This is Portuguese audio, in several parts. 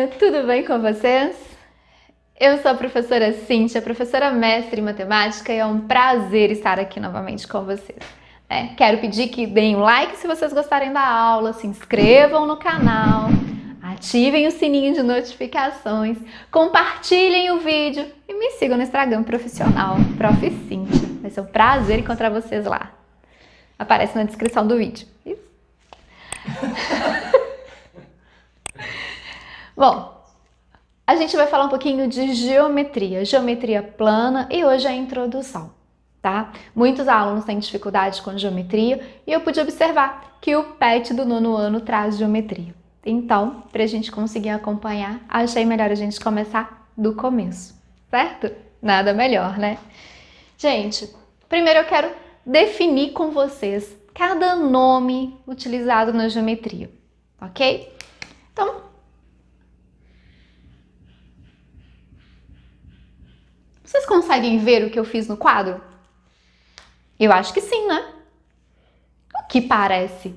dia, tudo bem com vocês? Eu sou a professora Cíntia, professora mestre em matemática, e é um prazer estar aqui novamente com vocês. Quero pedir que deem um like se vocês gostarem da aula, se inscrevam no canal, ativem o sininho de notificações, compartilhem o vídeo e me sigam no Instagram profissional, Prof. Cíntia. Vai ser um prazer encontrar vocês lá. Aparece na descrição do vídeo. Isso. Bom, a gente vai falar um pouquinho de geometria plana, e hoje é a introdução, tá? Muitos alunos têm dificuldade com geometria e eu pude observar que o PET do 9º ano traz geometria. Então, para a gente conseguir acompanhar, achei melhor a gente começar do começo, certo? Nada melhor, né? Gente, primeiro eu quero definir com vocês cada nome utilizado na geometria, ok? Então, vocês conseguem ver o que eu fiz no quadro? Eu acho que sim, né? O que parece?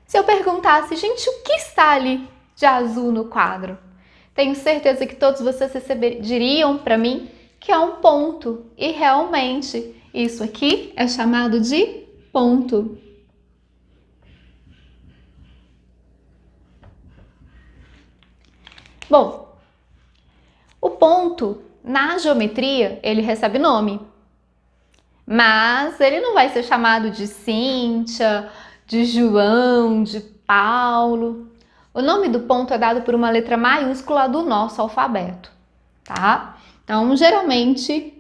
Se eu perguntasse, gente, o que está ali de azul no quadro? Tenho certeza que todos vocês diriam para mim que é um ponto. E realmente, isso aqui é chamado de ponto. Bom, o ponto, na geometria, ele recebe nome, mas ele não vai ser chamado de Cíntia, de João, de Paulo. O nome do ponto é dado por uma letra maiúscula do nosso alfabeto, tá? Então, geralmente,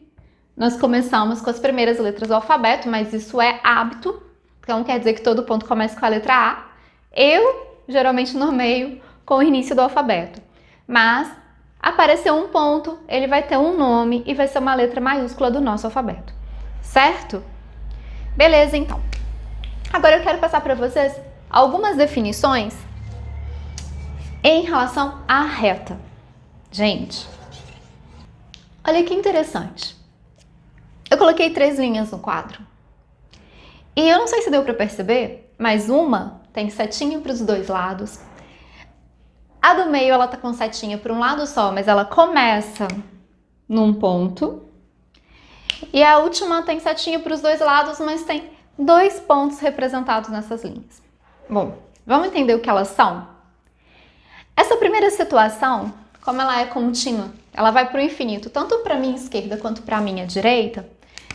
nós começamos com as primeiras letras do alfabeto, mas isso é hábito, então não quer dizer que todo ponto comece com a letra A. Eu, geralmente, nomeio com o início do alfabeto, mas apareceu um ponto, ele vai ter um nome e vai ser uma letra maiúscula do nosso alfabeto, certo? Beleza, então. Agora eu quero passar para vocês algumas definições em relação à reta. Gente, olha que interessante. Eu coloquei 3 linhas no quadro. E eu não sei se deu para perceber, mas uma tem setinha para os dois lados. A do meio, ela tá com setinha para um lado só, mas ela começa num ponto. E a última tem setinha para os dois lados, mas tem 2 pontos representados nessas linhas. Bom, vamos entender o que elas são? Essa primeira situação, como ela é contínua, ela vai para o infinito, tanto para a minha esquerda quanto para a minha direita,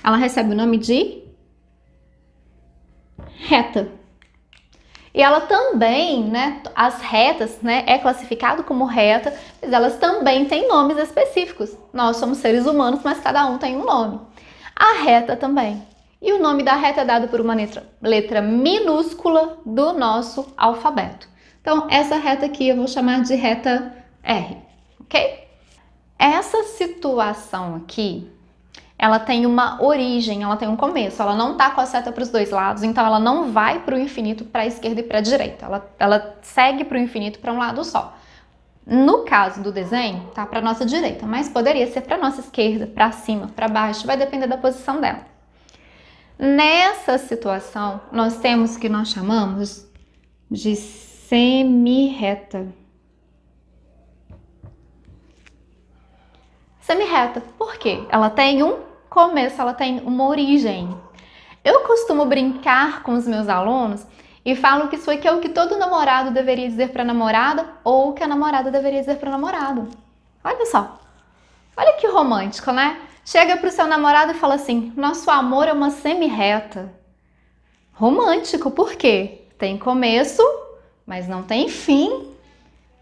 ela recebe o nome de reta. E ela também, né, as retas, né, é classificado como reta, mas elas também têm nomes específicos. Nós somos seres humanos, mas cada um tem um nome. A reta também. E o nome da reta é dado por uma letra minúscula do nosso alfabeto. Então, essa reta aqui eu vou chamar de reta R, ok? Essa situação aqui, ela tem uma origem, ela tem um começo, ela não tá com a seta para os dois lados, então ela não vai para o infinito para a esquerda e para a direita, ela segue para o infinito para um lado só. No caso do desenho, tá para nossa direita, mas poderia ser para nossa esquerda, para cima, para baixo, vai depender da posição dela. Nessa situação, nós temos o que nós chamamos de semirreta. Semirreta, por quê? Ela tem um começo, ela tem uma origem. Eu costumo brincar com os meus alunos e falo que isso aqui é o que todo namorado deveria dizer para a namorada ou que a namorada deveria dizer para o namorado. Olha só, olha que romântico, né? Chega para o seu namorado e fala assim, nosso amor é uma semirreta. Romântico, por quê? Tem começo, mas não tem fim,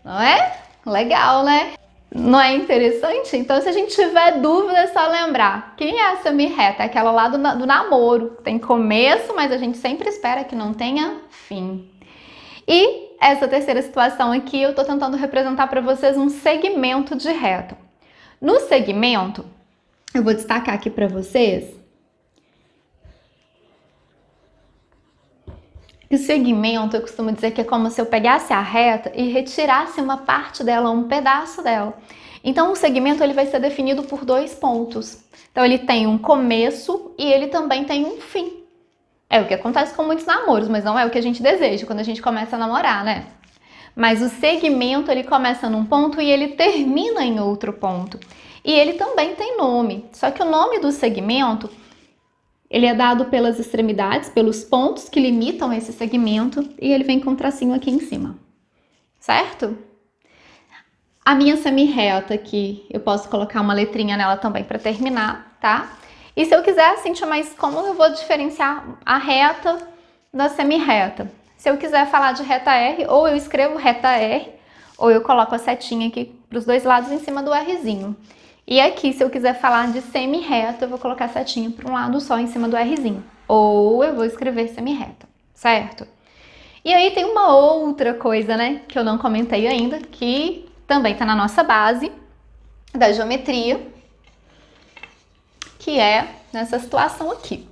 não é? Legal, né? Não é interessante? Então, se a gente tiver dúvida, é só lembrar. Quem é a semirreta? É aquela lá do namoro. Tem começo, mas a gente sempre espera que não tenha fim. E essa terceira situação aqui, eu estou tentando representar para vocês um segmento de reta. No segmento, eu vou destacar aqui para vocês que o segmento, eu costumo dizer que é como se eu pegasse a reta e retirasse uma parte dela, um pedaço dela. Então, o segmento ele vai ser definido por 2 pontos. Então, ele tem um começo e ele também tem um fim. É o que acontece com muitos namoros, mas não é o que a gente deseja quando a gente começa a namorar, né? Mas o segmento, ele começa num ponto e ele termina em outro ponto. E ele também tem nome, só que o nome do segmento, ele é dado pelas extremidades, pelos pontos que limitam esse segmento, e ele vem com um tracinho aqui em cima, certo? A minha semi-reta aqui, eu posso colocar uma letrinha nela também para terminar, tá? E se eu quiser, Cíntia, mas como eu vou diferenciar a reta da semi-reta? Se eu quiser falar de reta R, ou eu escrevo reta R, ou eu coloco a setinha aqui para os dois lados em cima do Rzinho. E aqui, se eu quiser falar de semi-reta, eu vou colocar a setinha para um lado só em cima do Rzinho. Ou eu vou escrever semi-reta, certo? E aí tem uma outra coisa, né, que eu não comentei ainda, que também está na nossa base da geometria, que é nessa situação aqui.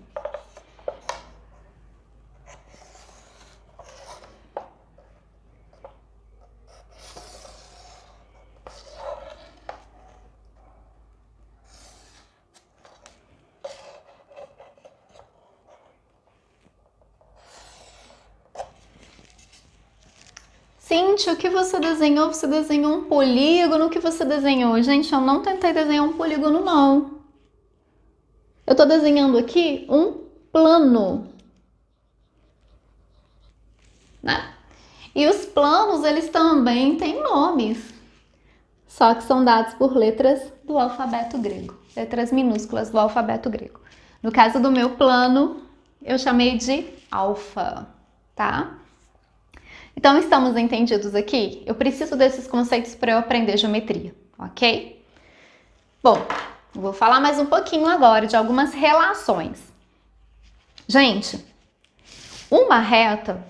Cíntia, o que você desenhou? Você desenhou um polígono? O que você desenhou? Gente, eu não tentei desenhar um polígono, não. Eu estou desenhando aqui um plano, né? E os planos, eles também têm nomes, só que são dados por letras do alfabeto grego, letras minúsculas do alfabeto grego. No caso do meu plano, eu chamei de alfa, tá? Então, estamos entendidos aqui? Eu preciso desses conceitos para eu aprender geometria, ok? Bom, vou falar mais um pouquinho agora de algumas relações. Gente, uma reta,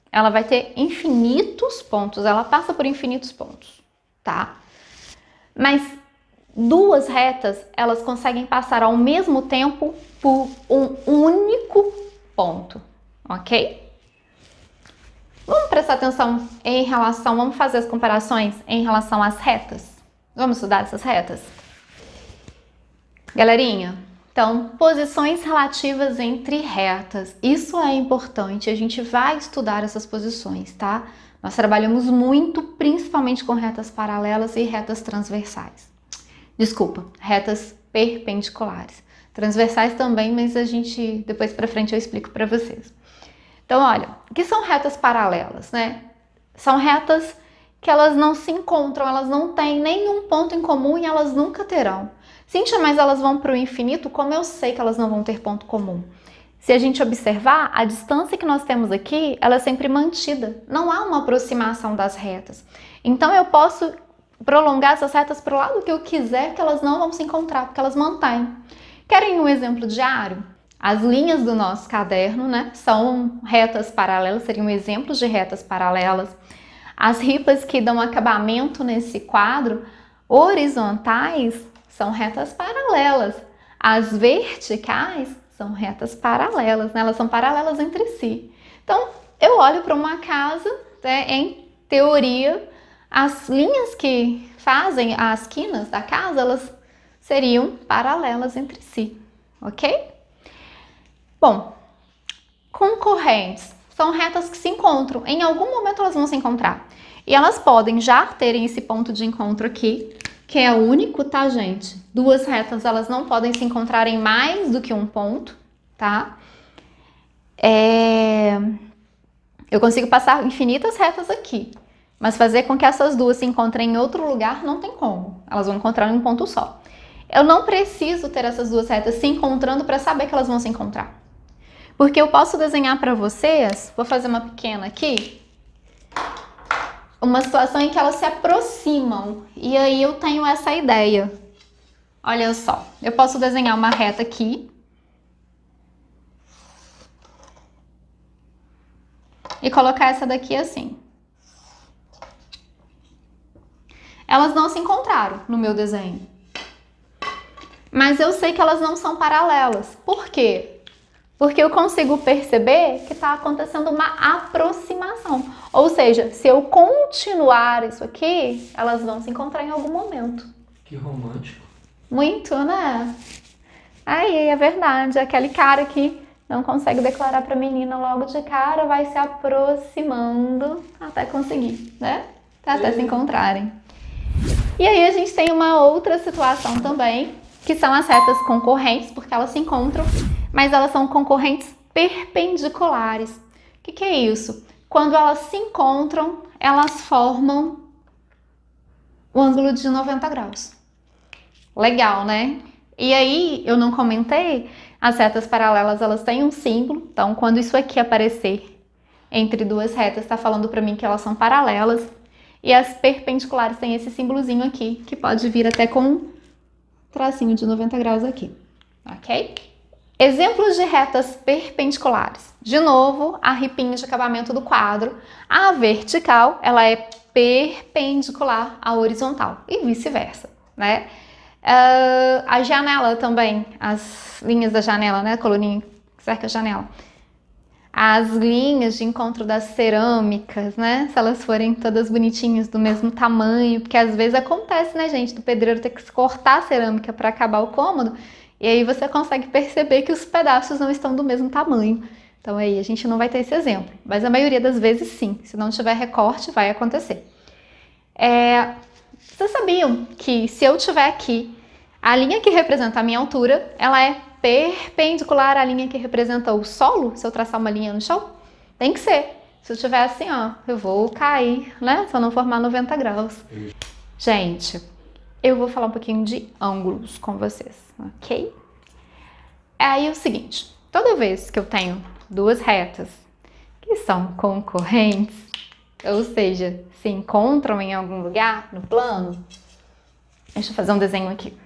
ela vai ter infinitos pontos, ela passa por infinitos pontos, tá? Mas duas retas, elas conseguem passar ao mesmo tempo por um único ponto, ok? Vamos prestar atenção em relação, vamos fazer as comparações em relação às retas? Vamos estudar essas retas? Galerinha, então, posições relativas entre retas. Isso é importante, a gente vai estudar essas posições, tá? Nós trabalhamos muito, principalmente com retas paralelas e retas transversais. Desculpa, retas perpendiculares. Transversais também, mas a gente, depois pra frente eu explico pra vocês. Então, olha, o que são retas paralelas, né? São retas que elas não se encontram, elas não têm nenhum ponto em comum e elas nunca terão. Cíntia, mas elas vão para o infinito? Como eu sei que elas não vão ter ponto comum? Se a gente observar, a distância que nós temos aqui, ela é sempre mantida. Não há uma aproximação das retas. Então, eu posso prolongar essas retas para o lado que eu quiser, que elas não vão se encontrar, porque elas mantêm. Querem um exemplo diário? As linhas do nosso caderno, né, são retas paralelas, seriam exemplos de retas paralelas. As ripas que dão acabamento nesse quadro, horizontais, são retas paralelas. As verticais são retas paralelas, né, elas são paralelas entre si. Então, eu olho para uma casa, né, em teoria, as linhas que fazem as quinas da casa, elas seriam paralelas entre si, ok? Bom, concorrentes são retas que se encontram, em algum momento elas vão se encontrar. E elas podem já terem esse ponto de encontro aqui, que é único, tá, gente? Duas retas, elas não podem se encontrar em mais do que um ponto, tá? Eu consigo passar infinitas retas aqui, mas fazer com que essas duas se encontrem em outro lugar não tem como. Elas vão encontrar em um ponto só. Eu não preciso ter essas duas retas se encontrando para saber que elas vão se encontrar. Porque eu posso desenhar para vocês, vou fazer uma pequena aqui, uma situação em que elas se aproximam. E aí eu tenho essa ideia. Olha só, eu posso desenhar uma reta aqui. E colocar essa daqui assim. Elas não se encontraram no meu desenho. Mas eu sei que elas não são paralelas. Por quê? Porque eu consigo perceber que está acontecendo uma aproximação. Ou seja, se eu continuar isso aqui, elas vão se encontrar em algum momento. Que romântico. Muito, né? Aí, é verdade. Aquele cara que não consegue declarar para a menina logo de cara, vai se aproximando até conseguir, né? Até se encontrarem. E aí a gente tem uma outra situação também, que são as retas concorrentes, porque elas se encontram, mas elas são concorrentes perpendiculares. O que é isso? Quando elas se encontram, elas formam o ângulo de 90 graus. Legal, né? E aí, eu não comentei, as retas paralelas, elas têm um símbolo. Então, quando isso aqui aparecer entre duas retas, está falando para mim que elas são paralelas. E as perpendiculares têm esse símbolozinho aqui, que pode vir até com um tracinho de 90 graus aqui, ok? Exemplos de retas perpendiculares. De novo, a ripinha de acabamento do quadro. A vertical, ela é perpendicular à horizontal e vice-versa, né? A janela também, as linhas da janela, né? A coluninha que cerca a janela. As linhas de encontro das cerâmicas, né? Se elas forem todas bonitinhas, do mesmo tamanho, porque às vezes acontece, né, gente, do pedreiro ter que cortar a cerâmica para acabar o cômodo, e aí você consegue perceber que os pedaços não estão do mesmo tamanho. Então aí a gente não vai ter esse exemplo, mas a maioria das vezes sim. Se não tiver recorte, vai acontecer. Vocês sabiam que se eu tiver aqui, a linha que representa a minha altura, ela é perpendicular à linha que representa o solo? Se eu traçar uma linha no chão? Tem que ser. Se eu tiver assim, ó, eu vou cair, né? Se eu não formar 90 graus. Gente, eu vou falar um pouquinho de ângulos com vocês, ok? Aí é o seguinte, toda vez que eu tenho duas retas que são concorrentes, ou seja, se encontram em algum lugar no plano, deixa eu fazer um desenho aqui.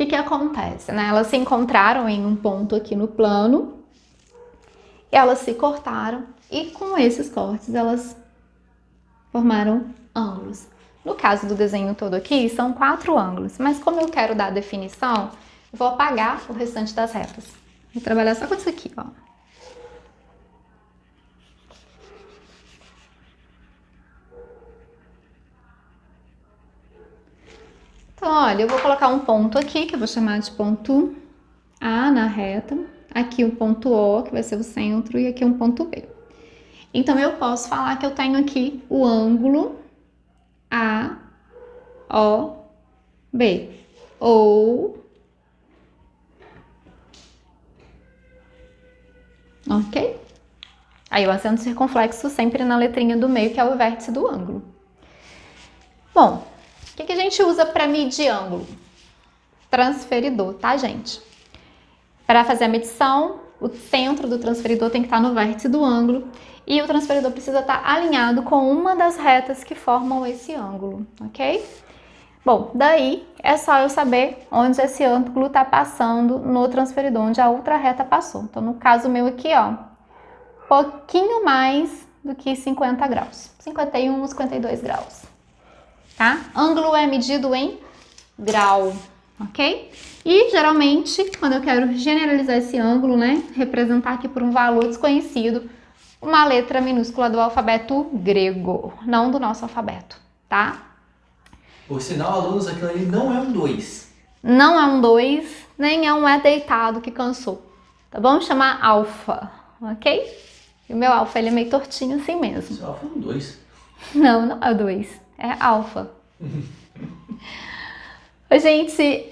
O que acontece, né? Elas se encontraram em um ponto aqui no plano, elas se cortaram e com esses cortes elas formaram ângulos. No caso do desenho todo aqui, são 4 ângulos, mas como eu quero dar definição, eu vou apagar o restante das retas. Vou trabalhar só com isso aqui, ó. Então, olha, eu vou colocar um ponto aqui, que eu vou chamar de ponto A na reta. Aqui o ponto O, que vai ser o centro, e aqui um ponto B. Então, eu posso falar que eu tenho aqui o ângulo AOB. Ou... ok? Aí o acento circunflexo sempre na letrinha do meio, que é o vértice do ângulo. Bom, o que a gente usa para medir ângulo? Transferidor, tá, gente? Para fazer a medição, o centro do transferidor tem que estar no vértice do ângulo e o transferidor precisa estar alinhado com uma das retas que formam esse ângulo, ok? Bom, daí é só eu saber onde esse ângulo está passando no transferidor, onde a outra reta passou. Então, no caso meu aqui, ó, pouquinho mais do que 50 graus, 51, 52 graus, tá? Ângulo é medido em grau, ok? E geralmente, quando eu quero generalizar esse ângulo, né, representar aqui por um valor desconhecido, uma letra minúscula do alfabeto grego, não do nosso alfabeto, tá? Por sinal, alunos, aquilo ali não é um 2. Não é um 2, nem é um é deitado que cansou, tá bom? Chamar alfa, ok? E o meu alfa, ele é meio tortinho assim mesmo. Seu alfa é um 2. Não, não é o 2, é alfa. Gente,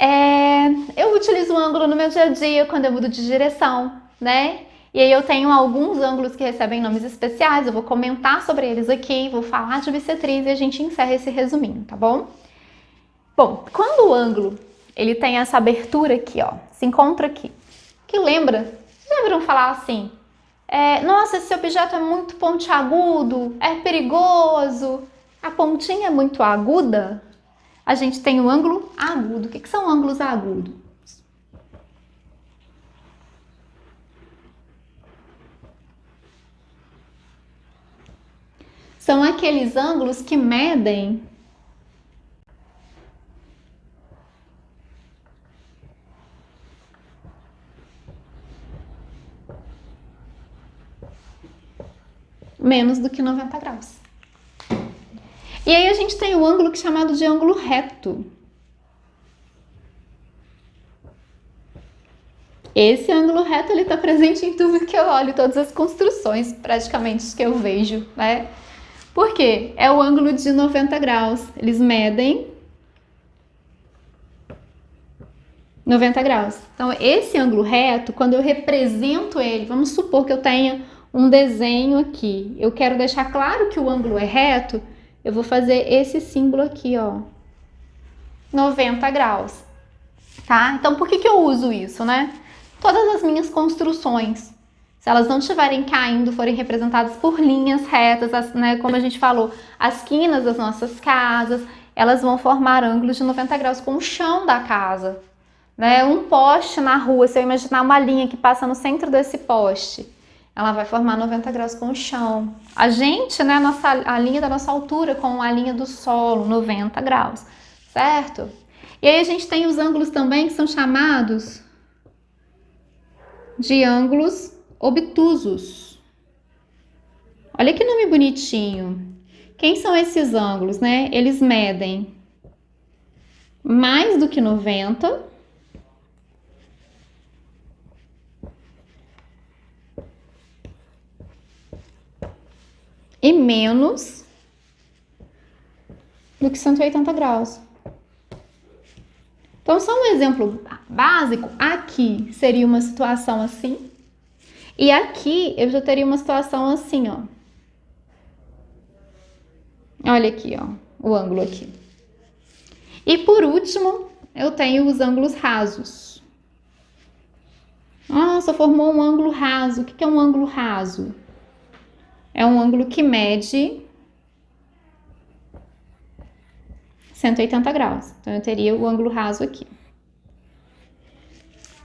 eu utilizo o ângulo no meu dia a dia quando eu mudo de direção, né? E aí eu tenho alguns ângulos que recebem nomes especiais, eu vou comentar sobre eles aqui, vou falar de bissetriz e a gente encerra esse resuminho, tá bom? Bom, quando o ângulo, ele tem essa abertura aqui, ó, se encontra aqui, que lembra, vocês lembram falar assim, nossa, esse objeto é muito pontiagudo, é perigoso, a pontinha é muito aguda? A gente tem o ângulo agudo. O que são ângulos agudos? São aqueles ângulos que medem menos do que 90 graus. E aí a gente tem o ângulo que é chamado de ângulo reto. Esse ângulo reto ele está presente em tudo que eu olho, todas as construções praticamente que eu vejo, né? Por quê? É o ângulo de 90 graus. Eles medem 90 graus. Então, esse ângulo reto, quando eu represento ele, vamos supor que eu tenha um desenho aqui. Eu quero deixar claro que o ângulo é reto, eu vou fazer esse símbolo aqui, ó. 90 graus, tá? Então, por que eu uso isso, né? Todas as minhas construções, se elas não estiverem caindo, forem representadas por linhas retas, né, como a gente falou, as quinas das nossas casas, elas vão formar ângulos de 90 graus com o chão da casa. Né? Um poste na rua, se eu imaginar uma linha que passa no centro desse poste, ela vai formar 90 graus com o chão. A gente, né, a linha da nossa altura com a linha do solo, 90 graus, certo? E aí a gente tem os ângulos também que são chamados de ângulos obtusos. Olha que nome bonitinho. Quem são esses ângulos, né? Eles medem mais do que 90 e menos do que 180 graus. Então, só um exemplo básico, aqui seria uma situação assim, e aqui eu já teria uma situação assim, ó. Olha aqui, ó, o ângulo aqui. E por último, eu tenho os ângulos rasos. Nossa, formou um ângulo raso. O que é um ângulo raso? É um ângulo que mede 180 graus. Então, eu teria o ângulo raso aqui.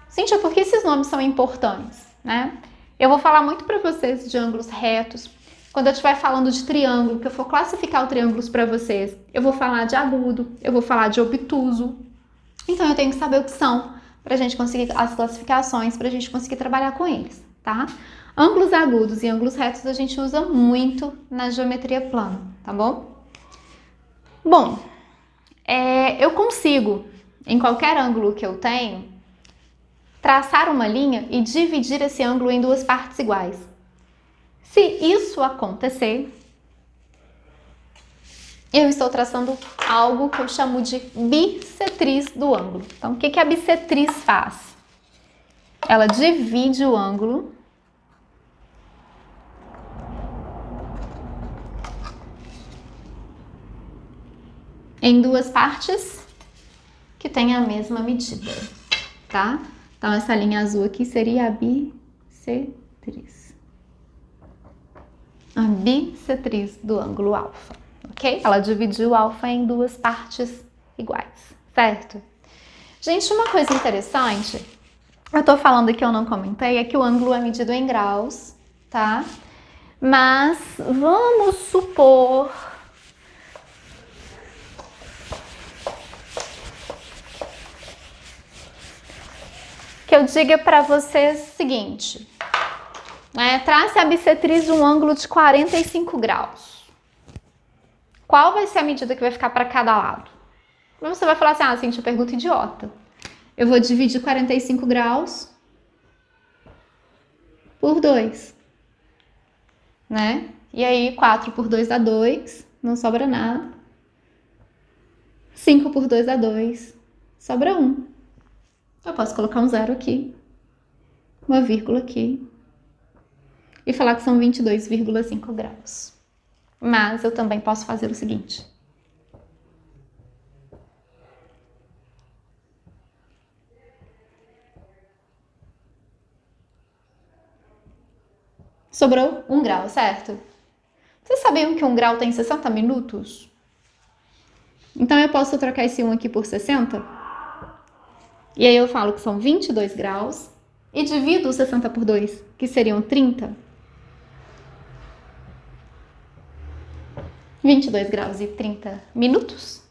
Cíntia, por que esses nomes são importantes, né? Eu vou falar muito para vocês de ângulos retos. Quando eu estiver falando de triângulo, que eu for classificar os triângulos para vocês, eu vou falar de agudo, eu vou falar de obtuso. Então, eu tenho que saber o que são para a gente conseguir as classificações, para a gente conseguir trabalhar com eles, tá? Ângulos agudos e ângulos retos a gente usa muito na geometria plana, tá bom? Bom, eu consigo, em qualquer ângulo que eu tenho, traçar uma linha e dividir esse ângulo em duas partes iguais. Se isso acontecer, eu estou traçando algo que eu chamo de bissetriz do ângulo. Então, o que a bissetriz faz? Ela divide o ângulo em duas partes que têm a mesma medida, tá? Então, essa linha azul aqui seria a bissetriz. A bissetriz do ângulo alfa, ok? Ela dividiu o alfa em duas partes iguais, certo? Gente, uma coisa interessante, eu tô falando que eu não comentei, é que o ângulo é medido em graus, tá? Mas vamos supor que eu diga para vocês o seguinte, né? Trace a bissetriz de um ângulo de 45 graus. Qual vai ser a medida que vai ficar para cada lado? Você vai falar assim, Cíntia, pergunta idiota. Eu vou dividir 45 graus por 2, né? E aí, 4 por 2 dá 2, não sobra nada. 5 por 2 dá 2, sobra 1. Eu posso colocar um zero aqui, uma vírgula aqui, e falar que são 22,5 graus. Mas eu também posso fazer o seguinte. Sobrou 1 grau, certo? Vocês sabiam que 1 grau tem 60 minutos? Então, eu posso trocar esse 1 aqui por 60? E aí eu falo que são 22 graus e divido os 60 por 2, que seriam 30. 22 graus e 30 minutos.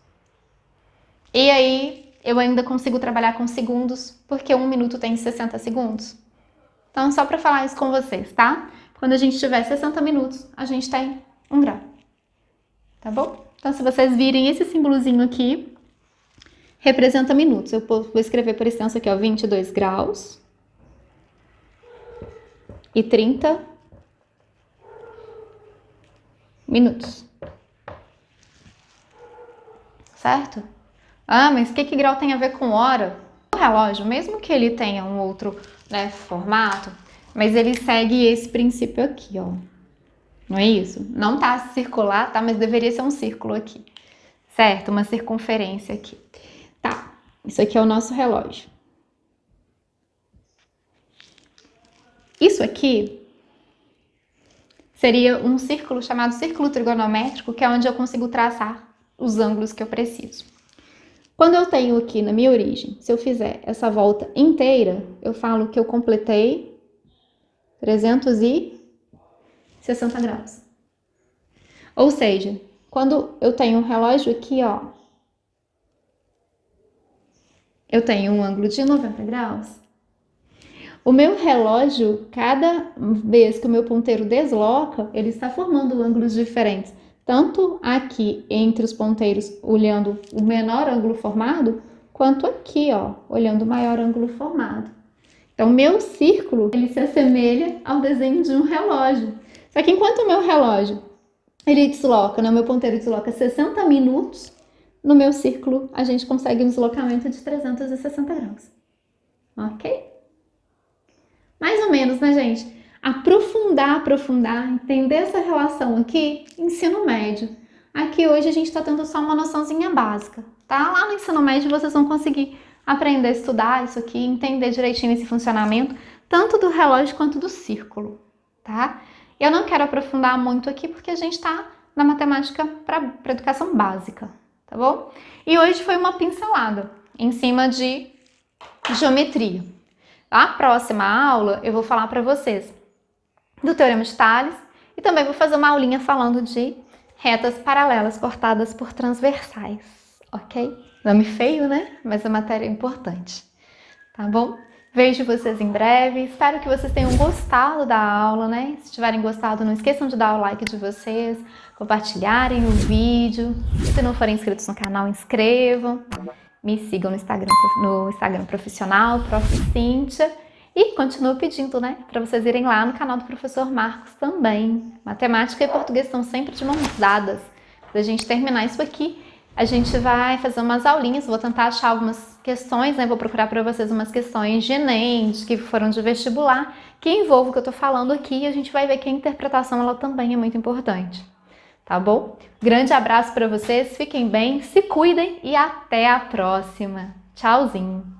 E aí eu ainda consigo trabalhar com segundos, porque 1 minuto tem 60 segundos. Então, só para falar isso com vocês, tá? Quando a gente tiver 60 minutos, a gente tem 1 grau. Tá bom? Então, se vocês virem esse símbolozinho aqui, representa minutos. Eu vou escrever por extenso aqui, ó, 22 graus e 30 minutos. Certo? Ah, mas o que grau tem a ver com hora? O relógio, mesmo que ele tenha um outro, né, formato, mas ele segue esse princípio aqui, ó. Não é isso? Não tá circular, tá? Mas deveria ser um círculo aqui. Certo? Uma circunferência aqui. Tá. Isso aqui é o nosso relógio. Isso aqui seria um círculo chamado círculo trigonométrico, que é onde eu consigo traçar os ângulos que eu preciso. Quando eu tenho aqui na minha origem, se eu fizer essa volta inteira, eu falo que eu completei 360 graus. Ou seja, quando eu tenho um relógio aqui, ó, eu tenho um ângulo de 90 graus. O meu relógio, cada vez que o meu ponteiro desloca, ele está formando ângulos diferentes. Tanto aqui entre os ponteiros, olhando o menor ângulo formado, quanto aqui, ó, olhando o maior ângulo formado. Então, meu círculo, ele se assemelha ao desenho de um relógio. Só que enquanto o meu relógio, ele desloca, né, o meu ponteiro desloca 60 minutos, no meu círculo, a gente consegue um deslocamento de 360 graus. Ok? Mais ou menos, né, gente? Aprofundar, entender essa relação aqui, ensino médio. Aqui hoje a gente está tendo só uma noçãozinha básica, tá? Lá no ensino médio vocês vão conseguir aprender a estudar isso aqui, entender direitinho esse funcionamento, tanto do relógio quanto do círculo, tá? Eu não quero aprofundar muito aqui porque a gente está na matemática para educação básica, tá bom? E hoje foi uma pincelada em cima de geometria. A próxima aula eu vou falar para vocês do Teorema de Tales e também vou fazer uma aulinha falando de retas paralelas cortadas por transversais, ok? Nome feio, né? Mas a matéria é importante, tá bom? Vejo vocês em breve, espero que vocês tenham gostado da aula, né? Se tiverem gostado, não esqueçam de dar o like de vocês, compartilharem o vídeo. Se não forem inscritos no canal, inscrevam. Me sigam no Instagram profissional, Prof. Cíntia. E continuo pedindo, né, para vocês irem lá no canal do professor Marcos também. Matemática e português estão sempre de mãos dadas. Para a gente terminar isso aqui, a gente vai fazer umas aulinhas, vou tentar achar algumas questões, né, vou procurar para vocês umas questões de Enem, que foram de vestibular, que envolvam o que eu estou falando aqui, e a gente vai ver que a interpretação ela também é muito importante. Tá bom? Grande abraço para vocês, fiquem bem, se cuidem e até a próxima. Tchauzinho!